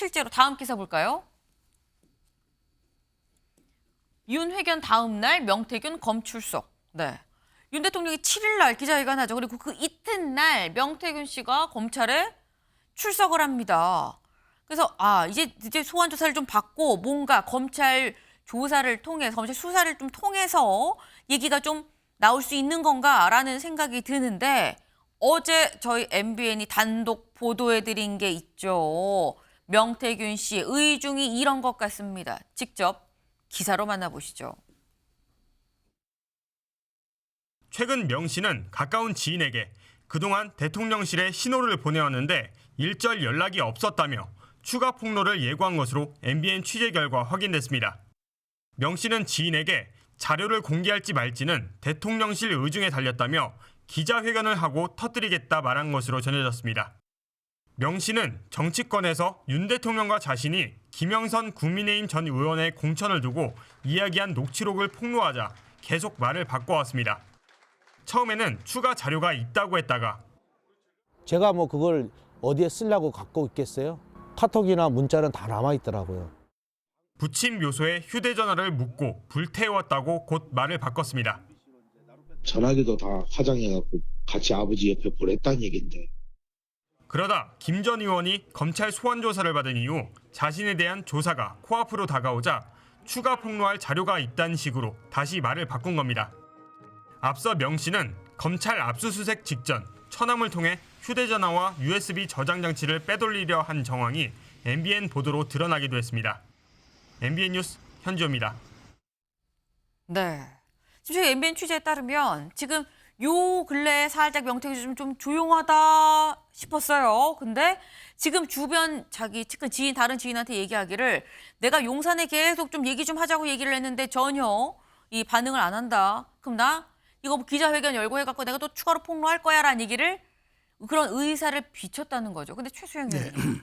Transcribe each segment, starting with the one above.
실제로 다음 기사 볼까요? 윤 회견 다음 날 명태균 검 출석. 네. 윤 대통령이 7일 날 기자회견 하죠. 그리고 그 이튿날 명태균 씨가 검찰에 출석을 합니다. 그래서 이제 소환 조사를 좀 받고 뭔가 검찰 조사를 통해서 검찰 수사를 좀 통해서 얘기가 좀 나올 수 있는 건가라는 생각이 드는데 어제 저희 MBN이 단독 보도해드린 게 있죠. 명태균 씨 의중이 이런 것 같습니다. 직접 기사로 만나보시죠. 최근 명 씨는 가까운 지인에게 그동안 대통령실에 신호를 보내왔는데 일절 연락이 없었다며 추가 폭로를 예고한 것으로 MBN 취재 결과 확인됐습니다. 명 씨는 지인에게 자료를 공개할지 말지는 대통령실 의중에 달렸다며 기자회견을 하고 터뜨리겠다 말한 것으로 전해졌습니다. 명 씨는 정치권에서 윤 대통령과 자신이 김영선 국민의힘 전 의원의 공천을 두고 이야기한 녹취록을 폭로하자 계속 말을 바꿔왔습니다. 처음에는 추가 자료가 있다고 했다가 제가 뭐 그걸 어디에 쓰려고 갖고 있겠어요? 카톡이나 문자는 다 남아있더라고요. 부친 묘소에 휴대전화를 묻고 불태웠다고 곧 말을 바꿨습니다. 전화기도 다 화장해갖고 같이 아버지 옆에 보냈다는 얘긴데. 그러다 김 전 의원이 검찰 소환 조사를 받은 이후 자신에 대한 조사가 코앞으로 다가오자 추가 폭로할 자료가 있다는 식으로 다시 말을 바꾼 겁니다. 앞서 명 씨는 검찰 압수수색 직전 처남을 통해 휴대전화와 USB 저장 장치를 빼돌리려 한 정황이 MBN 보도로 드러나기도 했습니다. MBN 뉴스 현주호입니다. 네. 지금 저희 MBN 취재에 따르면 지금 요 근래에 살짝 명태균 씨 좀 조용하다 싶었어요. 근데 지금 주변 자기 측근 지인 다른 지인한테 얘기하기를 내가 용산에 계속 좀 얘기 좀 하자고 얘기를 했는데 전혀 이 반응을 안 한다. 그럼 나 이거 뭐 기자회견 열고 해갖고 내가 또 추가로 폭로할 거야라는 얘기를 그런 의사를 비췄다는 거죠. 근데 최수영 의원님.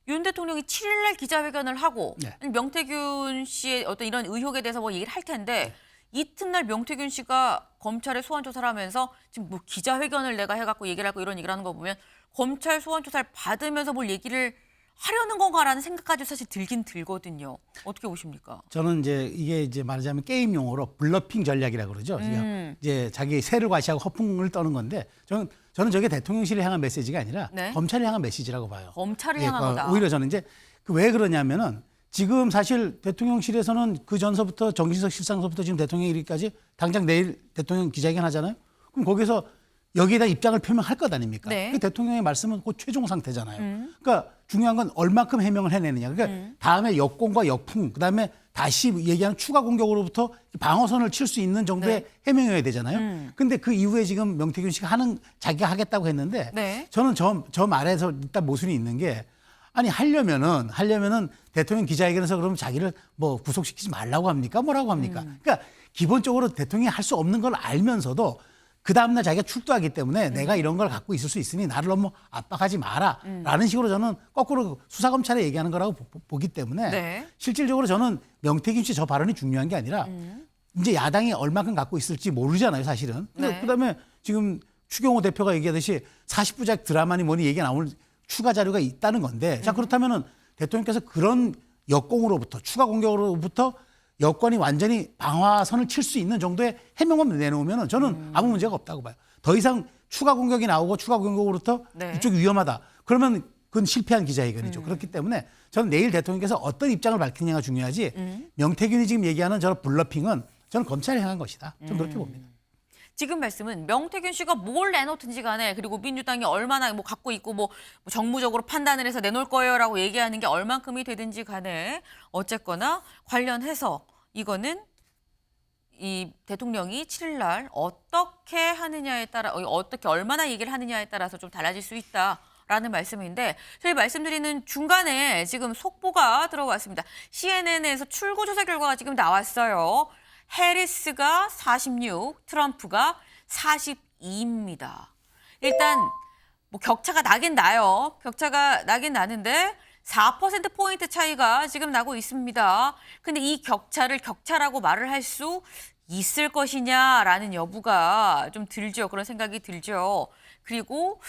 윤 대통령이 7일 날 기자회견을 하고 명태균 씨의 어떤 이런 의혹에 대해서 뭐 얘기를 할 텐데 이튿날 명태균 씨가 검찰에 소환 조사를 하면서 지금 뭐 기자회견을 내가 해갖고 얘기를 하고 이런 얘기를 하는 거 보면 검찰 소환 조사를 받으면서 뭘 얘기를 하려는 건가라는 생각까지 사실 들긴 들거든요. 어떻게 보십니까? 저는 이게 말하자면 게임 용어로 블러핑 전략이라고 그러죠. 이제 자기 새를 과시하고 허풍을 떠는 건데 저는 저게 대통령실을 향한 메시지가 아니라 검찰을 향한 메시지라고 봐요. 검찰을 향한 거다. 오히려 저는 왜 그러냐면은 지금 사실 대통령실에서는 그 전서부터 정진석 실장서부터 지금 대통령 이르기까지 당장 내일 대통령 기자회견 하잖아요. 그럼 거기서 여기에다 입장을 표명할 것 아닙니까? 네. 그 대통령의 말씀은 곧 최종 상태잖아요. 그러니까 중요한 건 얼마큼 해명을 해내느냐. 그러니까 다음에 역공과 역풍, 그다음에 다시 얘기하는 추가 공격으로부터 방어선을 칠 수 있는 정도의 해명이어야 되잖아요. 근데 그 이후에 지금 명태균 씨가 자기가 하겠다고 했는데 저는 저 말에서 일단 모순이 있는 게 아니 하려면은 대통령 기자회견에서 그러면 자기를 뭐 구속시키지 말라고 합니까? 뭐라고 합니까? 그러니까 기본적으로 대통령이 할 수 없는 걸 알면서도 그 다음날 자기가 출두하기 때문에 내가 이런 걸 갖고 있을 수 있으니 나를 너무 압박하지 마라 라는 식으로 저는 거꾸로 수사검찰에 얘기하는 거라고 보기 때문에 실질적으로 저는 명태균 씨 저 발언이 중요한 게 아니라 이제 야당이 얼마큼 갖고 있을지 모르잖아요 사실은. 그다음에 지금 추경호 대표가 얘기하듯이 40부작 드라마니 뭐니 얘기가 나올 추가 자료가 있다는 건데 자 그렇다면은 대통령께서 그런 역공으로부터 추가 공격으로부터 여권이 완전히 방화선을 칠 수 있는 정도의 해명만 내놓으면 저는 아무 문제가 없다고 봐요. 더 이상 추가 공격이 나오고 추가 공격으로부터 이쪽이 위험하다. 그러면 그건 실패한 기자회견이죠. 그렇기 때문에 저는 내일 대통령께서 어떤 입장을 밝히느냐가 중요하지 명태균이 지금 얘기하는 저 블러핑은 저는 검찰에 향한 것이다. 저는 그렇게 봅니다. 지금 말씀은 명태균 씨가 뭘 내놓든지 간에 그리고 민주당이 얼마나 뭐 갖고 있고 뭐 정무적으로 판단을 해서 내놓을 거예요라고 얘기하는 게 얼만큼이 되든지 간에 어쨌거나 관련해서 이거는 이 대통령이 7일 날 어떻게 하느냐에 따라 어떻게 얼마나 얘기를 하느냐에 따라서 좀 달라질 수 있다라는 말씀인데 저희 말씀드리는 중간에 지금 속보가 들어왔습니다. CNN에서 출구조사 결과가 지금 나왔어요. 해리스가 46, 트럼프가 42입니다. 일단 뭐 격차가 나긴 나요. 격차가 나긴 나는데 4%포인트 차이가 지금 나고 있습니다. 근데 이 격차를 격차라고 말을 할 수 있을 것이냐라는 여부가 좀 들죠. 그런 생각이 들죠. 그리고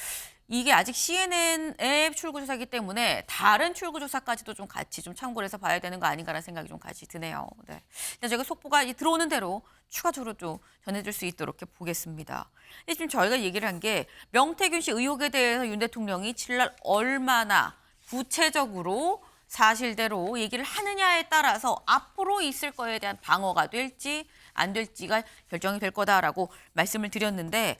이게 아직 CNN의 출구 조사이기 때문에 다른 출구 조사까지도 좀 같이 좀 참고를 해서 봐야 되는 거 아닌가라는 생각이 좀 같이 드네요. 네. 일단 저희가 속보가 들어오는 대로 추가적으로 좀 전해줄 수 있도록 이렇게 보겠습니다. 지금 저희가 얘기를 한 게 명태균 씨 의혹에 대해서 윤 대통령이 7일 얼마나 구체적으로 사실대로 얘기를 하느냐에 따라서 앞으로 있을 거에 대한 방어가 될지 안 될지가 결정이 될 거다라고 말씀을 드렸는데